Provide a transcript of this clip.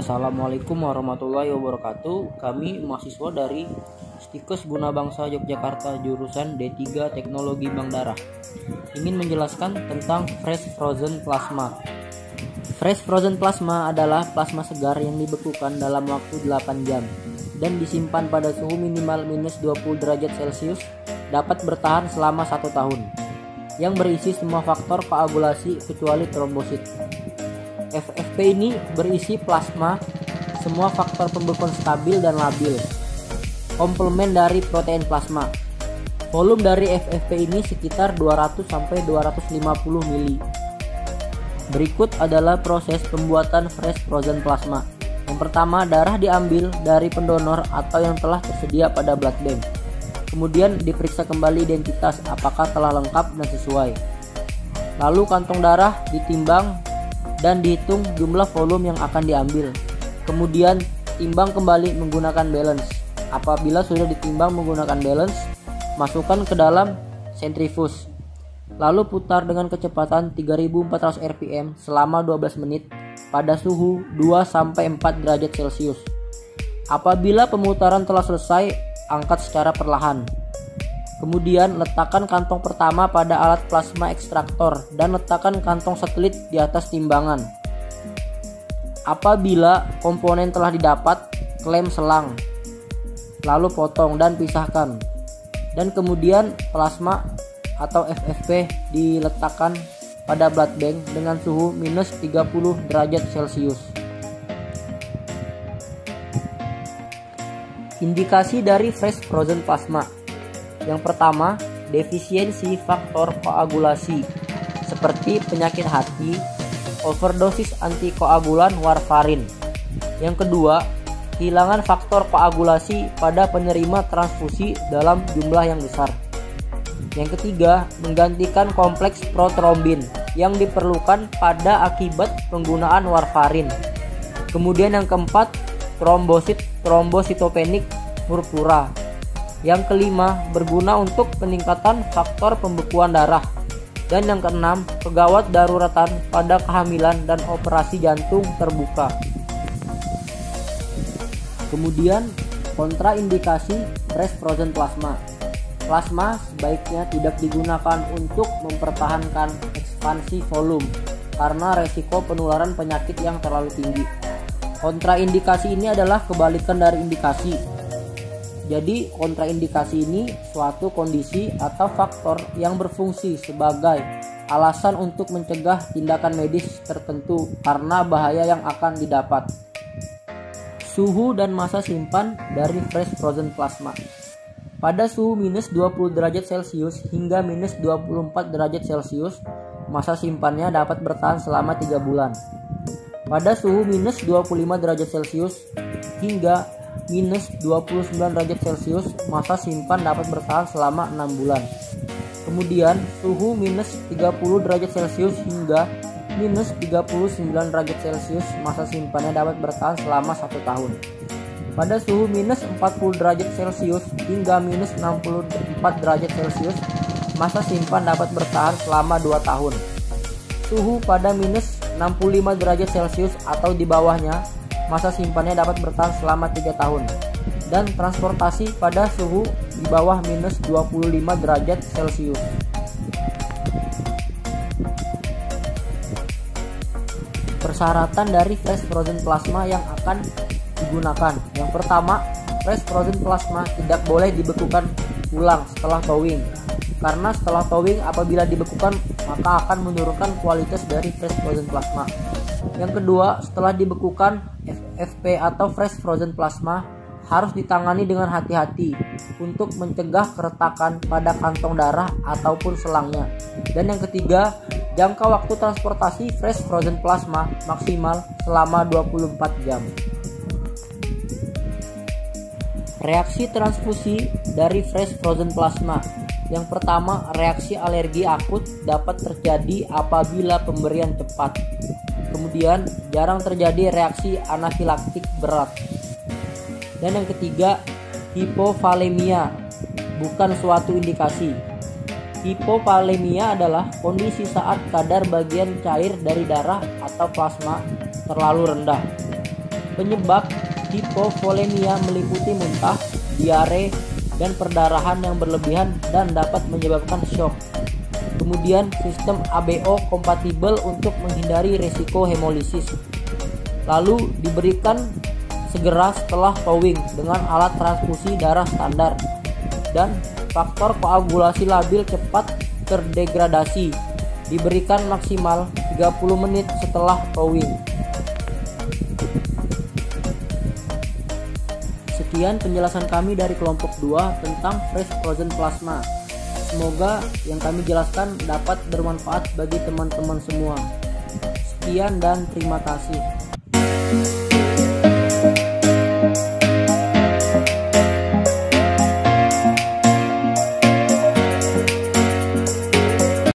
Assalamualaikum warahmatullahi wabarakatuh. Kami mahasiswa dari Stikes Guna Bangsa Yogyakarta jurusan D3 Teknologi Bank Darah ingin menjelaskan tentang fresh frozen plasma. Fresh frozen plasma adalah plasma segar yang dibekukan dalam waktu 8 jam dan disimpan pada suhu minimal minus 20 derajat Celcius, dapat bertahan selama 1 tahun, yang berisi semua faktor koagulasi kecuali trombosit. FFP ini berisi plasma, semua faktor pembekuan stabil dan labil, komplemen dari protein plasma. Volume dari FFP ini sekitar 200-250 mili. Berikut adalah proses pembuatan fresh frozen plasma. Yang pertama, darah diambil dari pendonor atau yang telah tersedia pada blood bank. Kemudian diperiksa kembali identitas apakah telah lengkap dan sesuai. Lalu kantong darah ditimbang dan dihitung jumlah volume yang akan diambil. Kemudian timbang kembali menggunakan balance. Apabila sudah ditimbang menggunakan balance, masukkan ke dalam sentrifuge. Lalu putar dengan kecepatan 3400 rpm selama 12 menit pada suhu 2-4 derajat Celcius. Apabila pemutaran telah selesai, angkat secara perlahan. Kemudian letakkan kantong pertama pada alat plasma ekstraktor dan letakkan kantong satelit di atas timbangan. Apabila komponen telah didapat, klem selang, lalu potong dan pisahkan. Dan kemudian plasma atau FFP diletakkan pada blood bank dengan suhu minus 30 derajat Celcius. Indikasi dari fresh frozen plasma. Yang pertama, defisiensi faktor koagulasi seperti penyakit hati, overdosis antikoagulan warfarin. Yang kedua, kehilangan faktor koagulasi pada penerima transfusi dalam jumlah yang besar. Yang ketiga, menggantikan kompleks protrombin yang diperlukan pada akibat penggunaan warfarin. Kemudian yang keempat, trombosit trombositopenik purpura. Yang kelima, berguna untuk peningkatan faktor pembekuan darah. Dan yang keenam, kegawat daruratan pada kehamilan dan operasi jantung terbuka. Kemudian, kontraindikasi fresh frozen plasma. Plasma sebaiknya tidak digunakan untuk mempertahankan ekspansi volume karena resiko penularan penyakit yang terlalu tinggi. Kontraindikasi ini adalah kebalikan dari indikasi. Jadi kontraindikasi ini suatu kondisi atau faktor yang berfungsi sebagai alasan untuk mencegah tindakan medis tertentu karena bahaya yang akan didapat. Suhu dan masa simpan dari fresh frozen plasma. Pada suhu minus 20 derajat Celcius hingga minus 24 derajat Celcius, masa simpannya dapat bertahan selama 3 bulan. Pada suhu minus 25 derajat Celcius hingga minus 29 derajat Celcius, masa simpan dapat bertahan selama 6 bulan. Kemudian suhu minus 30 derajat Celcius hingga minus 39 derajat Celcius, masa simpannya dapat bertahan selama 1 tahun. Pada suhu minus 40 derajat Celcius hingga minus 64 derajat Celcius, masa simpan dapat bertahan selama 2 tahun. Suhu pada minus 65 derajat Celcius atau di bawahnya, masa simpannya dapat bertahan selama 3 tahun. Dan transportasi pada suhu di bawah minus 25 derajat Celcius. Persyaratan dari fresh frozen plasma yang akan digunakan. Yang pertama, fresh frozen plasma tidak boleh dibekukan ulang setelah thawing. Karena setelah thawing apabila dibekukan maka akan menurunkan kualitas dari fresh frozen plasma. Yang kedua, setelah dibekukan, FFP atau fresh frozen plasma harus ditangani dengan hati-hati untuk mencegah keretakan pada kantong darah ataupun selangnya. Dan yang ketiga, jangka waktu transportasi fresh frozen plasma maksimal selama 24 jam. Reaksi transfusi dari fresh frozen plasma. Yang pertama, reaksi alergi akut dapat terjadi apabila pemberian cepat. Kemudian, jarang terjadi reaksi anafilaktik berat. Dan yang ketiga, hipovolemia, bukan suatu indikasi. Hipovolemia adalah kondisi saat kadar bagian cair dari darah atau plasma terlalu rendah. Penyebab hipovolemia meliputi muntah, diare, dan perdarahan yang berlebihan dan dapat menyebabkan shock. Kemudian sistem ABO kompatibel untuk menghindari risiko hemolisis. Lalu diberikan segera setelah towing dengan alat transfusi darah standar, dan faktor koagulasi labil cepat terdegradasi diberikan maksimal 30 menit setelah towing. Sekian penjelasan kami dari kelompok 2 tentang fresh frozen plasma. Semoga yang kami jelaskan dapat bermanfaat bagi teman-teman semua. Sekian dan terima kasih.